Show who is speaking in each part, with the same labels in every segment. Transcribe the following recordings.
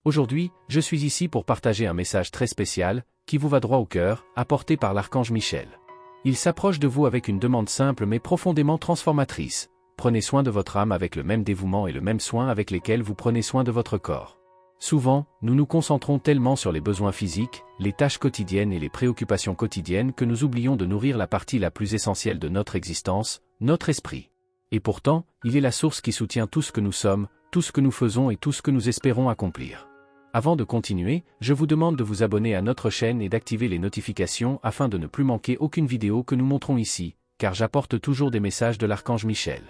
Speaker 1: Aujourd'hui, je suis ici pour partager un message très spécial, qui vous va droit au cœur, apporté par l'archange Michel. Il s'approche de vous avec une demande simple mais profondément transformatrice. Prenez soin de votre âme avec le même dévouement et le même soin avec lesquels vous prenez soin de votre corps. Souvent, nous nous concentrons tellement sur les besoins physiques, les tâches quotidiennes et les préoccupations quotidiennes que nous oublions de nourrir la partie la plus essentielle de notre existence, notre esprit. Et pourtant, il est la source qui soutient tout ce que nous sommes, tout ce que nous faisons et tout ce que nous espérons accomplir. Avant de continuer, je vous demande de vous abonner à notre chaîne et d'activer les notifications afin de ne plus manquer aucune vidéo que nous montrons ici, car j'apporte toujours des messages de l'archange Michel.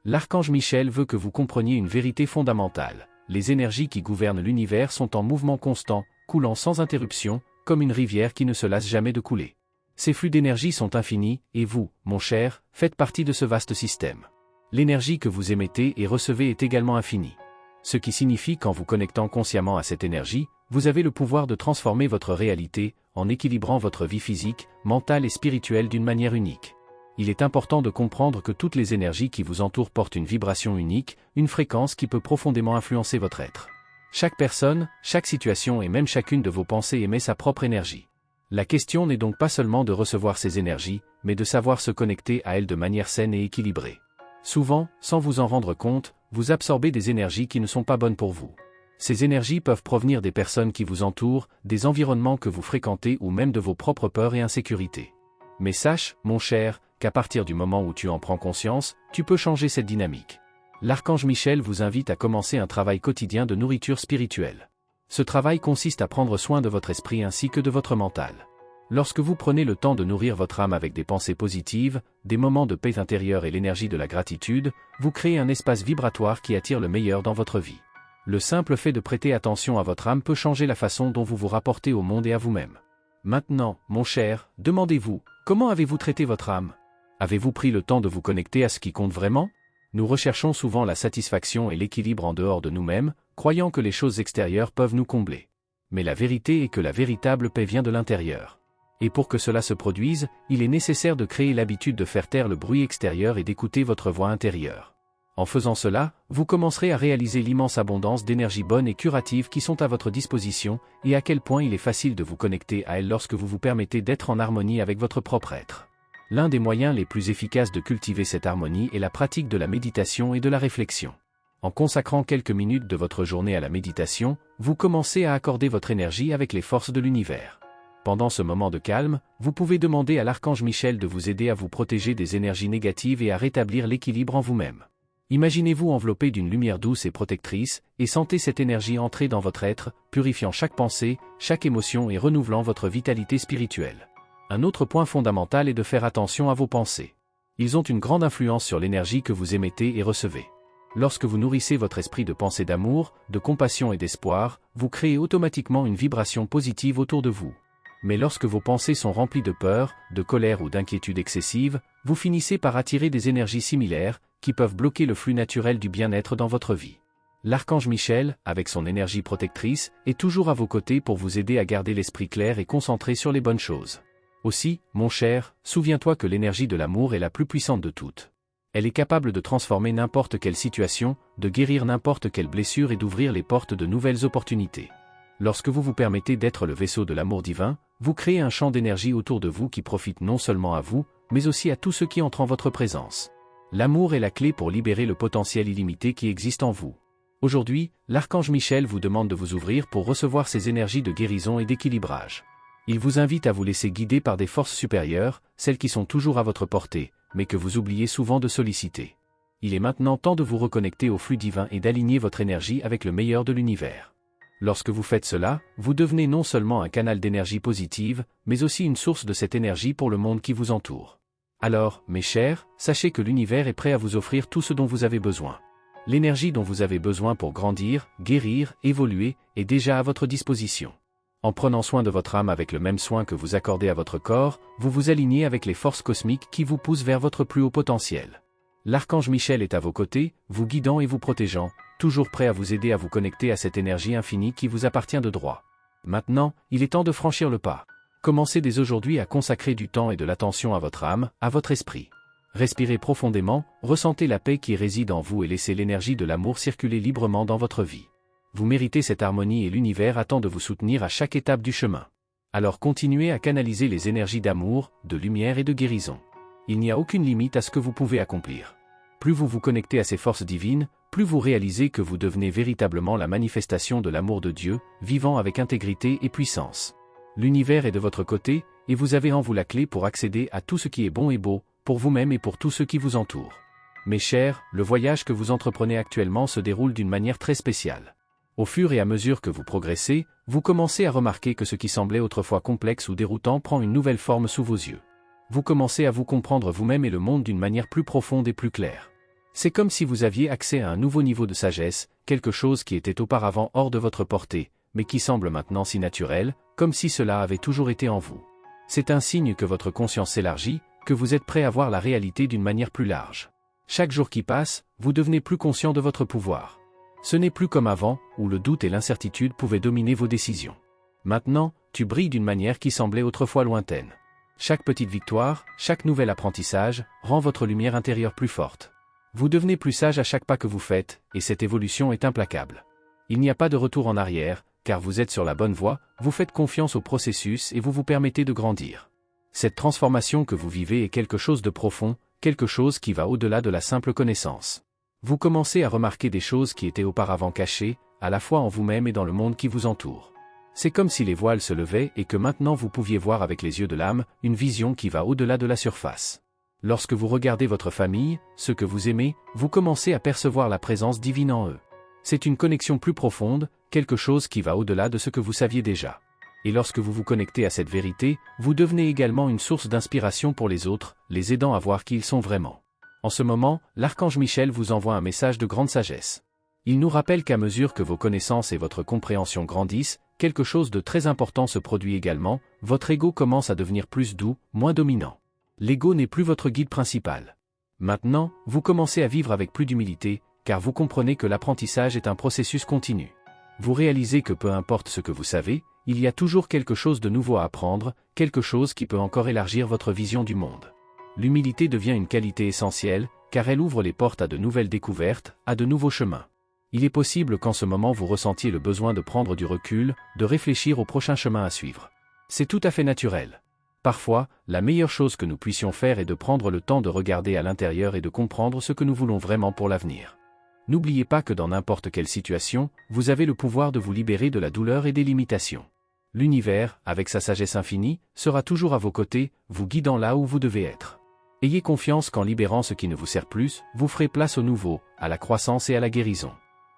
Speaker 1: L'archange Michel veut que vous compreniez une vérité fondamentale. Les énergies qui gouvernent l'univers sont en mouvement constant, coulant sans interruption, comme une rivière qui ne se lasse jamais de couler. Ces flux d'énergie sont infinis, et vous, mon cher, faites partie de ce vaste système. L'énergie que vous émettez et recevez est également infinie. Ce qui signifie qu'en vous connectant consciemment à cette énergie, vous avez le pouvoir de transformer votre réalité, en équilibrant votre vie physique, mentale et spirituelle d'une manière unique. Il est important de comprendre que toutes les énergies qui vous entourent portent une vibration unique, une fréquence qui peut profondément influencer votre être. Chaque personne, chaque situation et même chacune de vos pensées émet sa propre énergie. La question n'est donc pas seulement de recevoir ces énergies, mais de savoir se connecter à elles de manière saine et équilibrée. Souvent, sans vous en rendre compte, vous absorbez des énergies qui ne sont pas bonnes pour vous. Ces énergies peuvent provenir des personnes qui vous entourent, des environnements que vous fréquentez ou même de vos propres peurs et insécurités. Mais sache, mon cher, qu'à partir du moment où tu en prends conscience, tu peux changer cette dynamique. L'archange Michel vous invite à commencer un travail quotidien de nourriture spirituelle. Ce travail consiste à prendre soin de votre esprit ainsi que de votre mental. Lorsque vous prenez le temps de nourrir votre âme avec des pensées positives, des moments de paix intérieure et l'énergie de la gratitude, vous créez un espace vibratoire qui attire le meilleur dans votre vie. Le simple fait de prêter attention à votre âme peut changer la façon dont vous vous rapportez au monde et à vous-même. Maintenant, mon cher, demandez-vous, comment avez-vous traité votre âme ? Avez-vous pris le temps de vous connecter à ce qui compte vraiment ? Nous recherchons souvent la satisfaction et l'équilibre en dehors de nous-mêmes, croyant que les choses extérieures peuvent nous combler. Mais la vérité est que la véritable paix vient de l'intérieur. Et pour que cela se produise, il est nécessaire de créer l'habitude de faire taire le bruit extérieur et d'écouter votre voix intérieure. En faisant cela, vous commencerez à réaliser l'immense abondance d'énergie bonne et curative qui sont à votre disposition, et à quel point il est facile de vous connecter à elles lorsque vous vous permettez d'être en harmonie avec votre propre être. L'un des moyens les plus efficaces de cultiver cette harmonie est la pratique de la méditation et de la réflexion. En consacrant quelques minutes de votre journée à la méditation, vous commencez à accorder votre énergie avec les forces de l'univers. Pendant ce moment de calme, vous pouvez demander à l'archange Michel de vous aider à vous protéger des énergies négatives et à rétablir l'équilibre en vous-même. Imaginez-vous enveloppé d'une lumière douce et protectrice, et sentez cette énergie entrer dans votre être, purifiant chaque pensée, chaque émotion et renouvelant votre vitalité spirituelle. Un autre point fondamental est de faire attention à vos pensées. Ils ont une grande influence sur l'énergie que vous émettez et recevez. Lorsque vous nourrissez votre esprit de pensées d'amour, de compassion et d'espoir, vous créez automatiquement une vibration positive autour de vous. Mais lorsque vos pensées sont remplies de peur, de colère ou d'inquiétude excessive, vous finissez par attirer des énergies similaires, qui peuvent bloquer le flux naturel du bien-être dans votre vie. L'archange Michel, avec son énergie protectrice, est toujours à vos côtés pour vous aider à garder l'esprit clair et concentré sur les bonnes choses. Aussi, mon cher, souviens-toi que l'énergie de l'amour est la plus puissante de toutes. Elle est capable de transformer n'importe quelle situation, de guérir n'importe quelle blessure et d'ouvrir les portes de nouvelles opportunités. Lorsque vous vous permettez d'être le vaisseau de l'amour divin, vous créez un champ d'énergie autour de vous qui profite non seulement à vous, mais aussi à tous ceux qui entrent en votre présence. L'amour est la clé pour libérer le potentiel illimité qui existe en vous. Aujourd'hui, l'archange Michel vous demande de vous ouvrir pour recevoir ces énergies de guérison et d'équilibrage. Il vous invite à vous laisser guider par des forces supérieures, celles qui sont toujours à votre portée, mais que vous oubliez souvent de solliciter. Il est maintenant temps de vous reconnecter au flux divin et d'aligner votre énergie avec le meilleur de l'univers. Lorsque vous faites cela, vous devenez non seulement un canal d'énergie positive, mais aussi une source de cette énergie pour le monde qui vous entoure. Alors, mes chers, sachez que l'univers est prêt à vous offrir tout ce dont vous avez besoin. L'énergie dont vous avez besoin pour grandir, guérir, évoluer, est déjà à votre disposition. En prenant soin de votre âme avec le même soin que vous accordez à votre corps, vous vous alignez avec les forces cosmiques qui vous poussent vers votre plus haut potentiel. L'archange Michel est à vos côtés, vous guidant et vous protégeant, toujours prêt à vous aider à vous connecter à cette énergie infinie qui vous appartient de droit. Maintenant, il est temps de franchir le pas. Commencez dès aujourd'hui à consacrer du temps et de l'attention à votre âme, à votre esprit. Respirez profondément, ressentez la paix qui réside en vous et laissez l'énergie de l'amour circuler librement dans votre vie. Vous méritez cette harmonie et l'univers attend de vous soutenir à chaque étape du chemin. Alors continuez à canaliser les énergies d'amour, de lumière et de guérison. Il n'y a aucune limite à ce que vous pouvez accomplir. Plus vous vous connectez à ces forces divines, plus vous réalisez que vous devenez véritablement la manifestation de l'amour de Dieu, vivant avec intégrité et puissance. L'univers est de votre côté, et vous avez en vous la clé pour accéder à tout ce qui est bon et beau, pour vous-même et pour tous ceux qui vous entourent. Mes chers, le voyage que vous entreprenez actuellement se déroule d'une manière très spéciale. Au fur et à mesure que vous progressez, vous commencez à remarquer que ce qui semblait autrefois complexe ou déroutant prend une nouvelle forme sous vos yeux. Vous commencez à vous comprendre vous-même et le monde d'une manière plus profonde et plus claire. C'est comme si vous aviez accès à un nouveau niveau de sagesse, quelque chose qui était auparavant hors de votre portée, mais qui semble maintenant si naturel, comme si cela avait toujours été en vous. C'est un signe que votre conscience s'élargit, que vous êtes prêt à voir la réalité d'une manière plus large. Chaque jour qui passe, vous devenez plus conscient de votre pouvoir. Ce n'est plus comme avant, où le doute et l'incertitude pouvaient dominer vos décisions. Maintenant, tu brilles d'une manière qui semblait autrefois lointaine. Chaque petite victoire, chaque nouvel apprentissage, rend votre lumière intérieure plus forte. Vous devenez plus sage à chaque pas que vous faites, et cette évolution est implacable. Il n'y a pas de retour en arrière, car vous êtes sur la bonne voie, vous faites confiance au processus et vous vous permettez de grandir. Cette transformation que vous vivez est quelque chose de profond, quelque chose qui va au-delà de la simple connaissance. Vous commencez à remarquer des choses qui étaient auparavant cachées, à la fois en vous-même et dans le monde qui vous entoure. C'est comme si les voiles se levaient et que maintenant vous pouviez voir avec les yeux de l'âme, une vision qui va au-delà de la surface. Lorsque vous regardez votre famille, ceux que vous aimez, vous commencez à percevoir la présence divine en eux. C'est une connexion plus profonde, quelque chose qui va au-delà de ce que vous saviez déjà. Et lorsque vous vous connectez à cette vérité, vous devenez également une source d'inspiration pour les autres, les aidant à voir qui ils sont vraiment. En ce moment, l'archange Michel vous envoie un message de grande sagesse. Il nous rappelle qu'à mesure que vos connaissances et votre compréhension grandissent, quelque chose de très important se produit également, votre ego commence à devenir plus doux, moins dominant. L'ego n'est plus votre guide principal. Maintenant, vous commencez à vivre avec plus d'humilité, car vous comprenez que l'apprentissage est un processus continu. Vous réalisez que peu importe ce que vous savez, il y a toujours quelque chose de nouveau à apprendre, quelque chose qui peut encore élargir votre vision du monde. L'humilité devient une qualité essentielle, car elle ouvre les portes à de nouvelles découvertes, à de nouveaux chemins. Il est possible qu'en ce moment vous ressentiez le besoin de prendre du recul, de réfléchir au prochain chemin à suivre. C'est tout à fait naturel. Parfois, la meilleure chose que nous puissions faire est de prendre le temps de regarder à l'intérieur et de comprendre ce que nous voulons vraiment pour l'avenir. N'oubliez pas que dans n'importe quelle situation, vous avez le pouvoir de vous libérer de la douleur et des limitations. L'univers, avec sa sagesse infinie, sera toujours à vos côtés, vous guidant là où vous devez être. Ayez confiance qu'en libérant ce qui ne vous sert plus, vous ferez place au nouveau, à la croissance et à la guérison.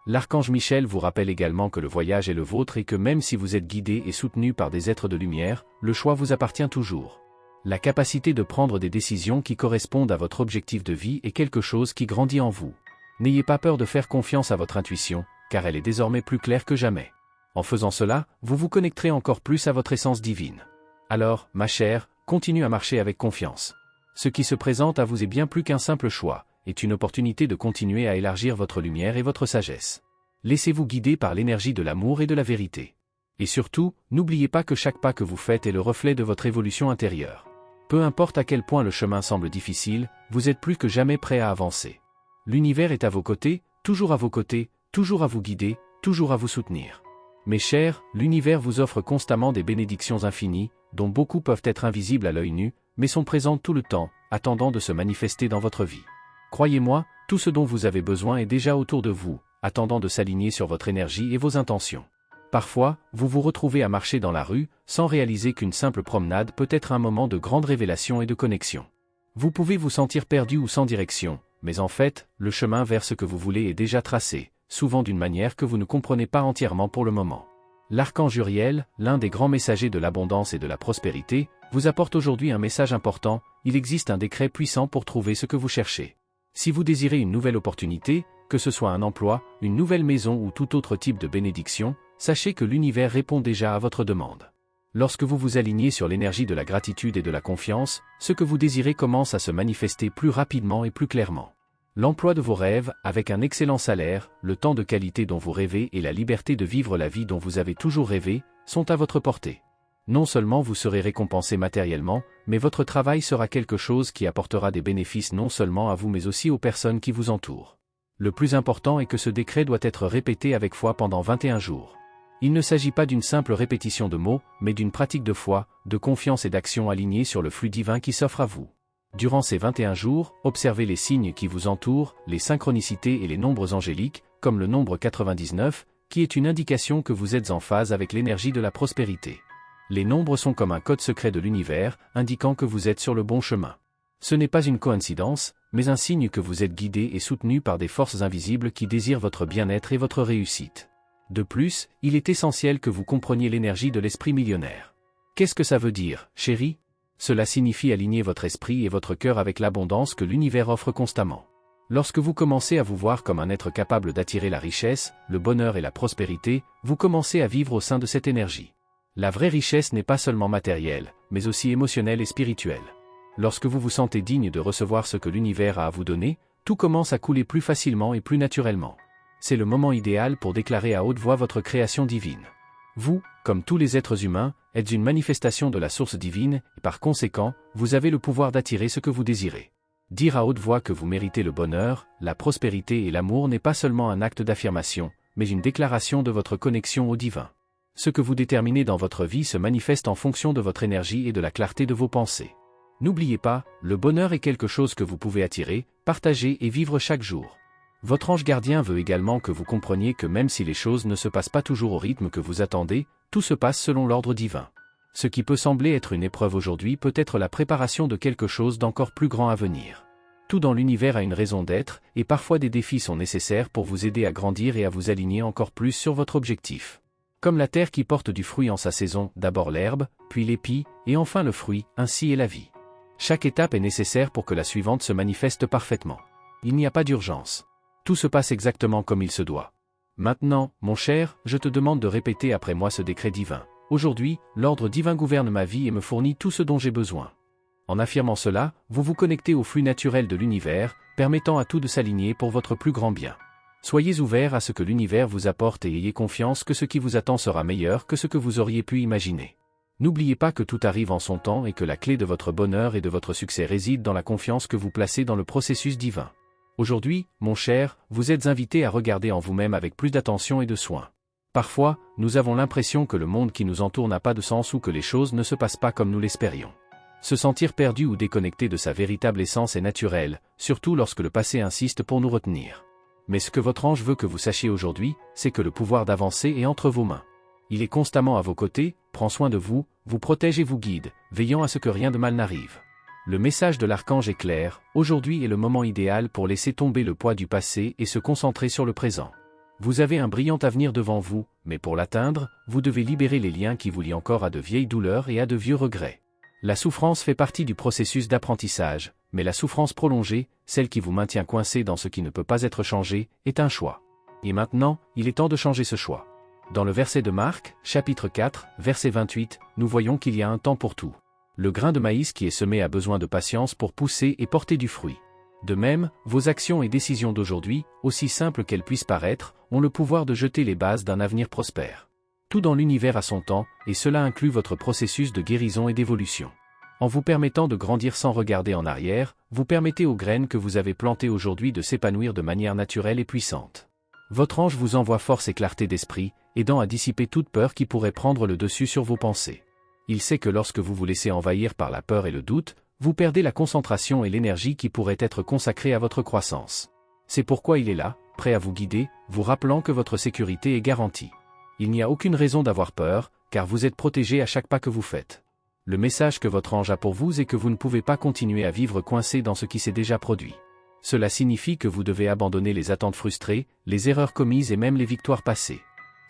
Speaker 1: L'archange Michel vous rappelle également que le voyage est le vôtre et que même si vous êtes guidé et soutenu par des êtres de lumière, le choix vous appartient toujours. La capacité de prendre des décisions qui correspondent à votre objectif de vie est quelque chose qui grandit en vous. N'ayez pas peur de faire confiance à votre intuition, car elle est désormais plus claire que jamais. En faisant cela, vous vous connecterez encore plus à votre essence divine. Alors, ma chère, continue à marcher avec confiance. Ce qui se présente à vous est bien plus qu'un simple choix, est une opportunité de continuer à élargir votre lumière et votre sagesse. Laissez-vous guider par l'énergie de l'amour et de la vérité. Et surtout, n'oubliez pas que chaque pas que vous faites est le reflet de votre évolution intérieure. Peu importe à quel point le chemin semble difficile, vous êtes plus que jamais prêt à avancer. L'univers est à vos côtés, toujours à vos côtés, toujours à vous guider, toujours à vous soutenir. Mes chers, l'univers vous offre constamment des bénédictions infinies, dont beaucoup peuvent être invisibles à l'œil nu, mais sont présentes tout le temps, attendant de se manifester dans votre vie. Croyez-moi, tout ce dont vous avez besoin est déjà autour de vous, attendant de s'aligner sur votre énergie et vos intentions. Parfois, vous vous retrouvez à marcher dans la rue, sans réaliser qu'une simple promenade peut être un moment de grande révélation et de connexion. Vous pouvez vous sentir perdu ou sans direction, mais en fait, le chemin vers ce que vous voulez est déjà tracé, souvent d'une manière que vous ne comprenez pas entièrement pour le moment. L'archange Uriel, l'un des grands messagers de l'abondance et de la prospérité, vous apporte aujourd'hui un message important, il existe un décret puissant pour trouver ce que vous cherchez. Si vous désirez une nouvelle opportunité, que ce soit un emploi, une nouvelle maison ou tout autre type de bénédiction, sachez que l'univers répond déjà à votre demande. Lorsque vous vous alignez sur l'énergie de la gratitude et de la confiance, ce que vous désirez commence à se manifester plus rapidement et plus clairement. L'emploi de vos rêves, avec un excellent salaire, le temps de qualité dont vous rêvez et la liberté de vivre la vie dont vous avez toujours rêvé, sont à votre portée. Non seulement vous serez récompensé matériellement, mais votre travail sera quelque chose qui apportera des bénéfices non seulement à vous mais aussi aux personnes qui vous entourent. Le plus important est que ce décret doit être répété avec foi pendant 21 jours. Il ne s'agit pas d'une simple répétition de mots, mais d'une pratique de foi, de confiance et d'action alignée sur le flux divin qui s'offre à vous. Durant ces 21 jours, observez les signes qui vous entourent, les synchronicités et les nombres angéliques, comme le nombre 99, qui est une indication que vous êtes en phase avec l'énergie de la prospérité. Les nombres sont comme un code secret de l'univers, indiquant que vous êtes sur le bon chemin. Ce n'est pas une coïncidence, mais un signe que vous êtes guidé et soutenu par des forces invisibles qui désirent votre bien-être et votre réussite. De plus, il est essentiel que vous compreniez l'énergie de l'esprit millionnaire. Qu'est-ce que ça veut dire, chérie? Cela signifie aligner votre esprit et votre cœur avec l'abondance que l'univers offre constamment. Lorsque vous commencez à vous voir comme un être capable d'attirer la richesse, le bonheur et la prospérité, vous commencez à vivre au sein de cette énergie. La vraie richesse n'est pas seulement matérielle, mais aussi émotionnelle et spirituelle. Lorsque vous vous sentez digne de recevoir ce que l'univers a à vous donner, tout commence à couler plus facilement et plus naturellement. C'est le moment idéal pour déclarer à haute voix votre création divine. Vous, comme tous les êtres humains, êtes une manifestation de la source divine, et par conséquent, vous avez le pouvoir d'attirer ce que vous désirez. Dire à haute voix que vous méritez le bonheur, la prospérité et l'amour n'est pas seulement un acte d'affirmation, mais une déclaration de votre connexion au divin. Ce que vous déterminez dans votre vie se manifeste en fonction de votre énergie et de la clarté de vos pensées. N'oubliez pas, le bonheur est quelque chose que vous pouvez attirer, partager et vivre chaque jour. Votre ange gardien veut également que vous compreniez que même si les choses ne se passent pas toujours au rythme que vous attendez, tout se passe selon l'ordre divin. Ce qui peut sembler être une épreuve aujourd'hui peut être la préparation de quelque chose d'encore plus grand à venir. Tout dans l'univers a une raison d'être, et parfois des défis sont nécessaires pour vous aider à grandir et à vous aligner encore plus sur votre objectif. Comme la terre qui porte du fruit en sa saison, d'abord l'herbe, puis l'épi, et enfin le fruit, ainsi est la vie. Chaque étape est nécessaire pour que la suivante se manifeste parfaitement. Il n'y a pas d'urgence. Tout se passe exactement comme il se doit. Maintenant, mon cher, je te demande de répéter après moi ce décret divin. Aujourd'hui, l'ordre divin gouverne ma vie et me fournit tout ce dont j'ai besoin. En affirmant cela, vous vous connectez au flux naturel de l'univers, permettant à tout de s'aligner pour votre plus grand bien. Soyez ouverts à ce que l'univers vous apporte et ayez confiance que ce qui vous attend sera meilleur que ce que vous auriez pu imaginer. N'oubliez pas que tout arrive en son temps et que la clé de votre bonheur et de votre succès réside dans la confiance que vous placez dans le processus divin. Aujourd'hui, mon cher, vous êtes invité à regarder en vous-même avec plus d'attention et de soin. Parfois, nous avons l'impression que le monde qui nous entoure n'a pas de sens ou que les choses ne se passent pas comme nous l'espérions. Se sentir perdu ou déconnecté de sa véritable essence est naturel, surtout lorsque le passé insiste pour nous retenir. Mais ce que votre ange veut que vous sachiez aujourd'hui, c'est que le pouvoir d'avancer est entre vos mains. Il est constamment à vos côtés, prend soin de vous, vous protège et vous guide, veillant à ce que rien de mal n'arrive. Le message de l'archange est clair, aujourd'hui est le moment idéal pour laisser tomber le poids du passé et se concentrer sur le présent. Vous avez un brillant avenir devant vous, mais pour l'atteindre, vous devez libérer les liens qui vous lient encore à de vieilles douleurs et à de vieux regrets. La souffrance fait partie du processus d'apprentissage, mais la souffrance prolongée, celle qui vous maintient coincé dans ce qui ne peut pas être changé, est un choix. Et maintenant, il est temps de changer ce choix. Dans le verset de Marc, chapitre 4, verset 28, nous voyons qu'il y a un temps pour tout. Le grain de maïs qui est semé a besoin de patience pour pousser et porter du fruit. De même, vos actions et décisions d'aujourd'hui, aussi simples qu'elles puissent paraître, ont le pouvoir de jeter les bases d'un avenir prospère. Tout dans l'univers a son temps, et cela inclut votre processus de guérison et d'évolution. En vous permettant de grandir sans regarder en arrière, vous permettez aux graines que vous avez plantées aujourd'hui de s'épanouir de manière naturelle et puissante. Votre ange vous envoie force et clarté d'esprit, aidant à dissiper toute peur qui pourrait prendre le dessus sur vos pensées. Il sait que lorsque vous vous laissez envahir par la peur et le doute, vous perdez la concentration et l'énergie qui pourraient être consacrées à votre croissance. C'est pourquoi il est là, prêt à vous guider, vous rappelant que votre sécurité est garantie. Il n'y a aucune raison d'avoir peur, car vous êtes protégé à chaque pas que vous faites. Le message que votre ange a pour vous est que vous ne pouvez pas continuer à vivre coincé dans ce qui s'est déjà produit. Cela signifie que vous devez abandonner les attentes frustrées, les erreurs commises et même les victoires passées.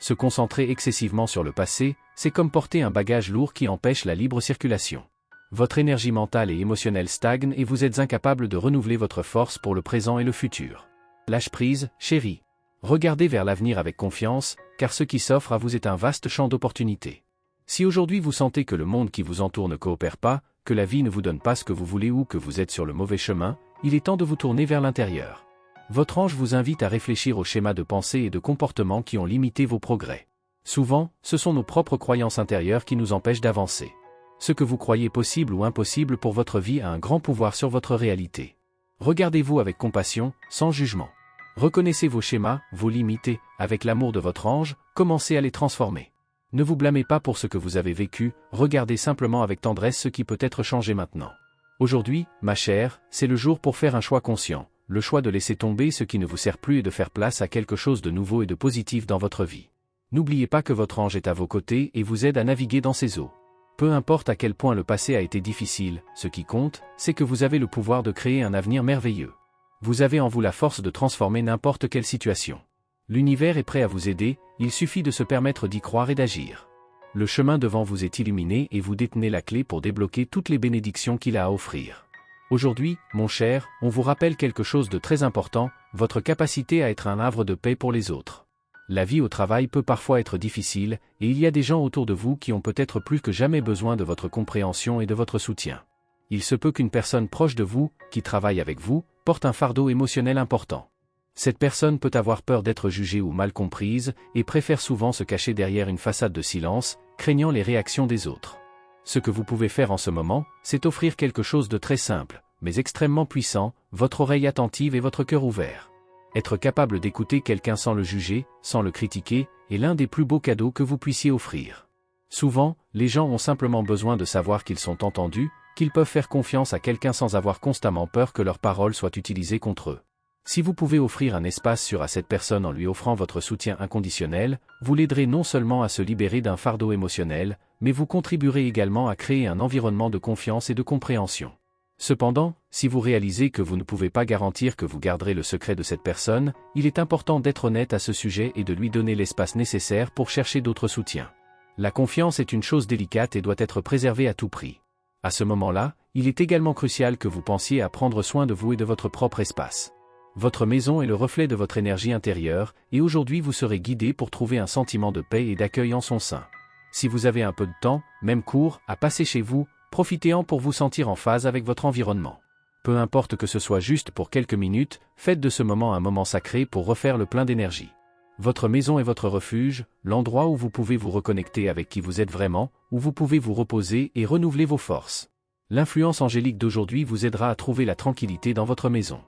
Speaker 1: Se concentrer excessivement sur le passé, c'est comme porter un bagage lourd qui empêche la libre circulation. Votre énergie mentale et émotionnelle stagne et vous êtes incapable de renouveler votre force pour le présent et le futur. Lâche prise, chérie. Regardez vers l'avenir avec confiance, car ce qui s'offre à vous est un vaste champ d'opportunités. Si aujourd'hui vous sentez que le monde qui vous entoure ne coopère pas, que la vie ne vous donne pas ce que vous voulez ou que vous êtes sur le mauvais chemin, il est temps de vous tourner vers l'intérieur. Votre ange vous invite à réfléchir aux schémas de pensée et de comportement qui ont limité vos progrès. Souvent, ce sont nos propres croyances intérieures qui nous empêchent d'avancer. Ce que vous croyez possible ou impossible pour votre vie a un grand pouvoir sur votre réalité. Regardez-vous avec compassion, sans jugement. Reconnaissez vos schémas, vos limites et, avec l'amour de votre ange, commencez à les transformer. Ne vous blâmez pas pour ce que vous avez vécu, regardez simplement avec tendresse ce qui peut être changé maintenant. Aujourd'hui, ma chère, c'est le jour pour faire un choix conscient, le choix de laisser tomber ce qui ne vous sert plus et de faire place à quelque chose de nouveau et de positif dans votre vie. N'oubliez pas que votre ange est à vos côtés et vous aide à naviguer dans ces eaux. Peu importe à quel point le passé a été difficile, ce qui compte, c'est que vous avez le pouvoir de créer un avenir merveilleux. Vous avez en vous la force de transformer n'importe quelle situation. L'univers est prêt à vous aider, il suffit de se permettre d'y croire et d'agir. Le chemin devant vous est illuminé et vous détenez la clé pour débloquer toutes les bénédictions qu'il a à offrir. Aujourd'hui, mon cher, on vous rappelle quelque chose de très important, votre capacité à être un havre de paix pour les autres. La vie au travail peut parfois être difficile, et il y a des gens autour de vous qui ont peut-être plus que jamais besoin de votre compréhension et de votre soutien. Il se peut qu'une personne proche de vous, qui travaille avec vous, porte un fardeau émotionnel important. Cette personne peut avoir peur d'être jugée ou mal comprise, et préfère souvent se cacher derrière une façade de silence, craignant les réactions des autres. Ce que vous pouvez faire en ce moment, c'est offrir quelque chose de très simple, mais extrêmement puissant, votre oreille attentive et votre cœur ouvert. Être capable d'écouter quelqu'un sans le juger, sans le critiquer, est l'un des plus beaux cadeaux que vous puissiez offrir. Souvent, les gens ont simplement besoin de savoir qu'ils sont entendus, qu'ils peuvent faire confiance à quelqu'un sans avoir constamment peur que leurs paroles soient utilisées contre eux. Si vous pouvez offrir un espace sûr à cette personne en lui offrant votre soutien inconditionnel, vous l'aiderez non seulement à se libérer d'un fardeau émotionnel, mais vous contribuerez également à créer un environnement de confiance et de compréhension. Cependant, si vous réalisez que vous ne pouvez pas garantir que vous garderez le secret de cette personne, il est important d'être honnête à ce sujet et de lui donner l'espace nécessaire pour chercher d'autres soutiens. La confiance est une chose délicate et doit être préservée à tout prix. À ce moment-là, il est également crucial que vous pensiez à prendre soin de vous et de votre propre espace. Votre maison est le reflet de votre énergie intérieure, et aujourd'hui vous serez guidé pour trouver un sentiment de paix et d'accueil en son sein. Si vous avez un peu de temps, même court, à passer chez vous, profitez-en pour vous sentir en phase avec votre environnement. Peu importe que ce soit juste pour quelques minutes, faites de ce moment un moment sacré pour refaire le plein d'énergie. Votre maison est votre refuge, l'endroit où vous pouvez vous reconnecter avec qui vous êtes vraiment, où vous pouvez vous reposer et renouveler vos forces. L'influence angélique d'aujourd'hui vous aidera à trouver la tranquillité dans votre maison.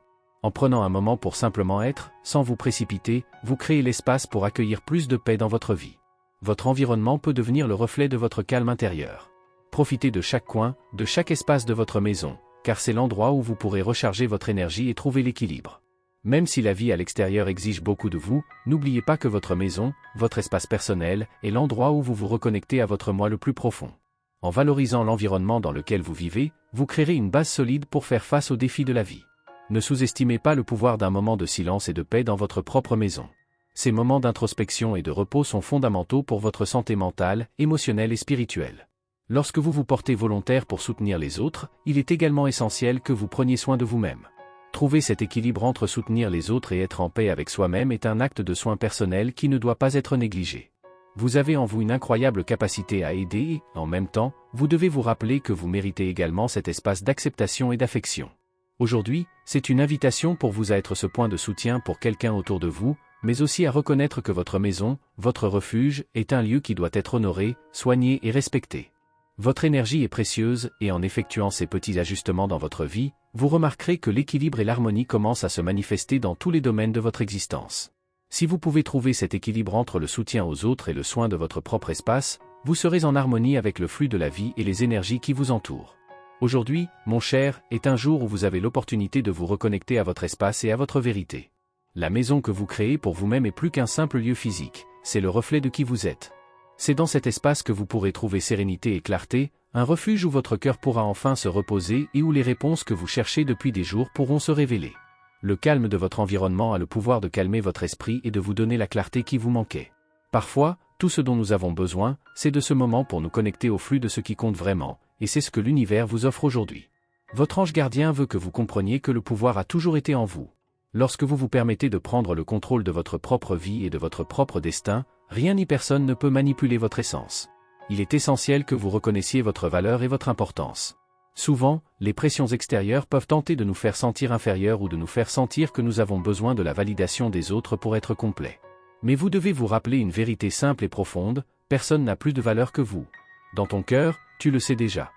Speaker 1: En prenant un moment pour simplement être, sans vous précipiter, vous créez l'espace pour accueillir plus de paix dans votre vie. Votre environnement peut devenir le reflet de votre calme intérieur. Profitez de chaque coin, de chaque espace de votre maison, car c'est l'endroit où vous pourrez recharger votre énergie et trouver l'équilibre. Même si la vie à l'extérieur exige beaucoup de vous, n'oubliez pas que votre maison, votre espace personnel, est l'endroit où vous vous reconnectez à votre moi le plus profond. En valorisant l'environnement dans lequel vous vivez, vous créerez une base solide pour faire face aux défis de la vie. Ne sous-estimez pas le pouvoir d'un moment de silence et de paix dans votre propre maison. Ces moments d'introspection et de repos sont fondamentaux pour votre santé mentale, émotionnelle et spirituelle. Lorsque vous vous portez volontaire pour soutenir les autres, il est également essentiel que vous preniez soin de vous-même. Trouver cet équilibre entre soutenir les autres et être en paix avec soi-même est un acte de soin personnel qui ne doit pas être négligé. Vous avez en vous une incroyable capacité à aider et, en même temps, vous devez vous rappeler que vous méritez également cet espace d'acceptation et d'affection. Aujourd'hui, c'est une invitation pour vous à être ce point de soutien pour quelqu'un autour de vous, mais aussi à reconnaître que votre maison, votre refuge, est un lieu qui doit être honoré, soigné et respecté. Votre énergie est précieuse, et en effectuant ces petits ajustements dans votre vie, vous remarquerez que l'équilibre et l'harmonie commencent à se manifester dans tous les domaines de votre existence. Si vous pouvez trouver cet équilibre entre le soutien aux autres et le soin de votre propre espace, vous serez en harmonie avec le flux de la vie et les énergies qui vous entourent. Aujourd'hui, mon cher, est un jour où vous avez l'opportunité de vous reconnecter à votre espace et à votre vérité. La maison que vous créez pour vous-même est plus qu'un simple lieu physique, c'est le reflet de qui vous êtes. C'est dans cet espace que vous pourrez trouver sérénité et clarté, un refuge où votre cœur pourra enfin se reposer et où les réponses que vous cherchez depuis des jours pourront se révéler. Le calme de votre environnement a le pouvoir de calmer votre esprit et de vous donner la clarté qui vous manquait. Parfois, tout ce dont nous avons besoin, c'est de ce moment pour nous connecter au flux de ce qui compte vraiment, et c'est ce que l'univers vous offre aujourd'hui. Votre ange gardien veut que vous compreniez que le pouvoir a toujours été en vous. Lorsque vous vous permettez de prendre le contrôle de votre propre vie et de votre propre destin, rien ni personne ne peut manipuler votre essence. Il est essentiel que vous reconnaissiez votre valeur et votre importance. Souvent, les pressions extérieures peuvent tenter de nous faire sentir inférieurs ou de nous faire sentir que nous avons besoin de la validation des autres pour être complets. Mais vous devez vous rappeler une vérité simple et profonde, personne n'a plus de valeur que vous. Dans ton cœur, tu le sais déjà.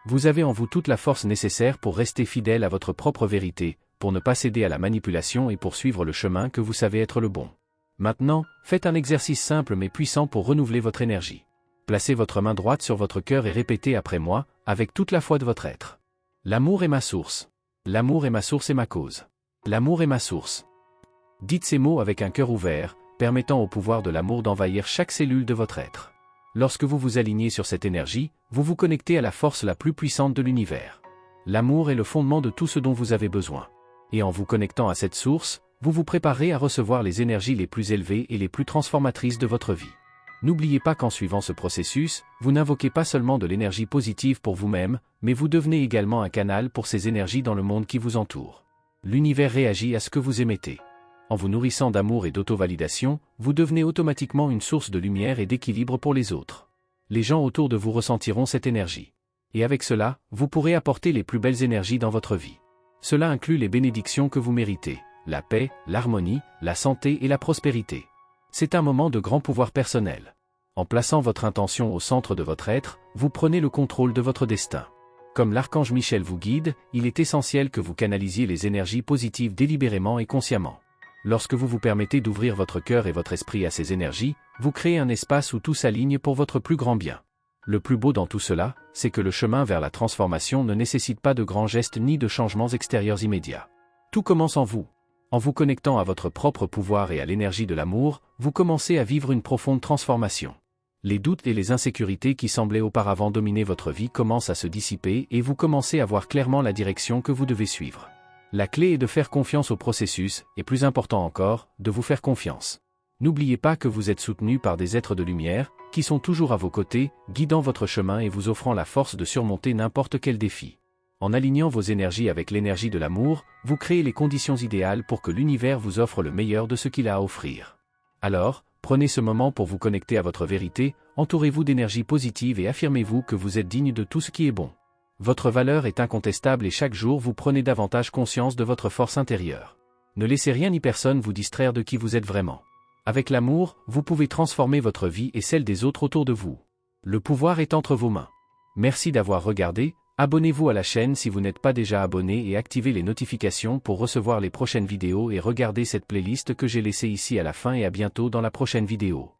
Speaker 1: Vous avez en vous toute la force nécessaire pour rester fidèle à votre propre vérité, pour ne pas céder à la manipulation et pour suivre le chemin que vous savez être le bon. Maintenant, faites un exercice simple mais puissant pour renouveler votre énergie. Placez votre main droite sur votre cœur et répétez après moi, avec toute la foi de votre être. L'amour est ma source. L'amour est ma source et ma cause. L'amour est ma source. Dites ces mots avec un cœur ouvert, permettant au pouvoir de l'amour d'envahir chaque cellule de votre être. Lorsque vous vous alignez sur cette énergie, vous vous connectez à la force la plus puissante de l'univers. L'amour est le fondement de tout ce dont vous avez besoin. Et en vous connectant à cette source, vous vous préparez à recevoir les énergies les plus élevées et les plus transformatrices de votre vie. N'oubliez pas qu'en suivant ce processus, vous n'invoquez pas seulement de l'énergie positive pour vous-même, mais vous devenez également un canal pour ces énergies dans le monde qui vous entoure. L'univers réagit à ce que vous émettez. En vous nourrissant d'amour et d'auto-validation, vous devenez automatiquement une source de lumière et d'équilibre pour les autres. Les gens autour de vous ressentiront cette énergie. Et avec cela, vous pourrez apporter les plus belles énergies dans votre vie. Cela inclut les bénédictions que vous méritez, la paix, l'harmonie, la santé et la prospérité. C'est un moment de grand pouvoir personnel. En plaçant votre intention au centre de votre être, vous prenez le contrôle de votre destin. Comme l'archange Michel vous guide, il est essentiel que vous canalisiez les énergies positives délibérément et consciemment. Lorsque vous vous permettez d'ouvrir votre cœur et votre esprit à ces énergies, vous créez un espace où tout s'aligne pour votre plus grand bien. Le plus beau dans tout cela, c'est que le chemin vers la transformation ne nécessite pas de grands gestes ni de changements extérieurs immédiats. Tout commence en vous. En vous connectant à votre propre pouvoir et à l'énergie de l'amour, vous commencez à vivre une profonde transformation. Les doutes et les insécurités qui semblaient auparavant dominer votre vie commencent à se dissiper et vous commencez à voir clairement la direction que vous devez suivre. La clé est de faire confiance au processus, et plus important encore, de vous faire confiance. N'oubliez pas que vous êtes soutenu par des êtres de lumière, qui sont toujours à vos côtés, guidant votre chemin et vous offrant la force de surmonter n'importe quel défi. En alignant vos énergies avec l'énergie de l'amour, vous créez les conditions idéales pour que l'univers vous offre le meilleur de ce qu'il a à offrir. Alors, prenez ce moment pour vous connecter à votre vérité, entourez-vous d'énergie positive et affirmez-vous que vous êtes digne de tout ce qui est bon. Votre valeur est incontestable et chaque jour vous prenez davantage conscience de votre force intérieure. Ne laissez rien ni personne vous distraire de qui vous êtes vraiment. Avec l'amour, vous pouvez transformer votre vie et celle des autres autour de vous. Le pouvoir est entre vos mains. Merci d'avoir regardé, abonnez-vous à la chaîne si vous n'êtes pas déjà abonné et activez les notifications pour recevoir les prochaines vidéos et regardez cette playlist que j'ai laissée ici à la fin et à bientôt dans la prochaine vidéo.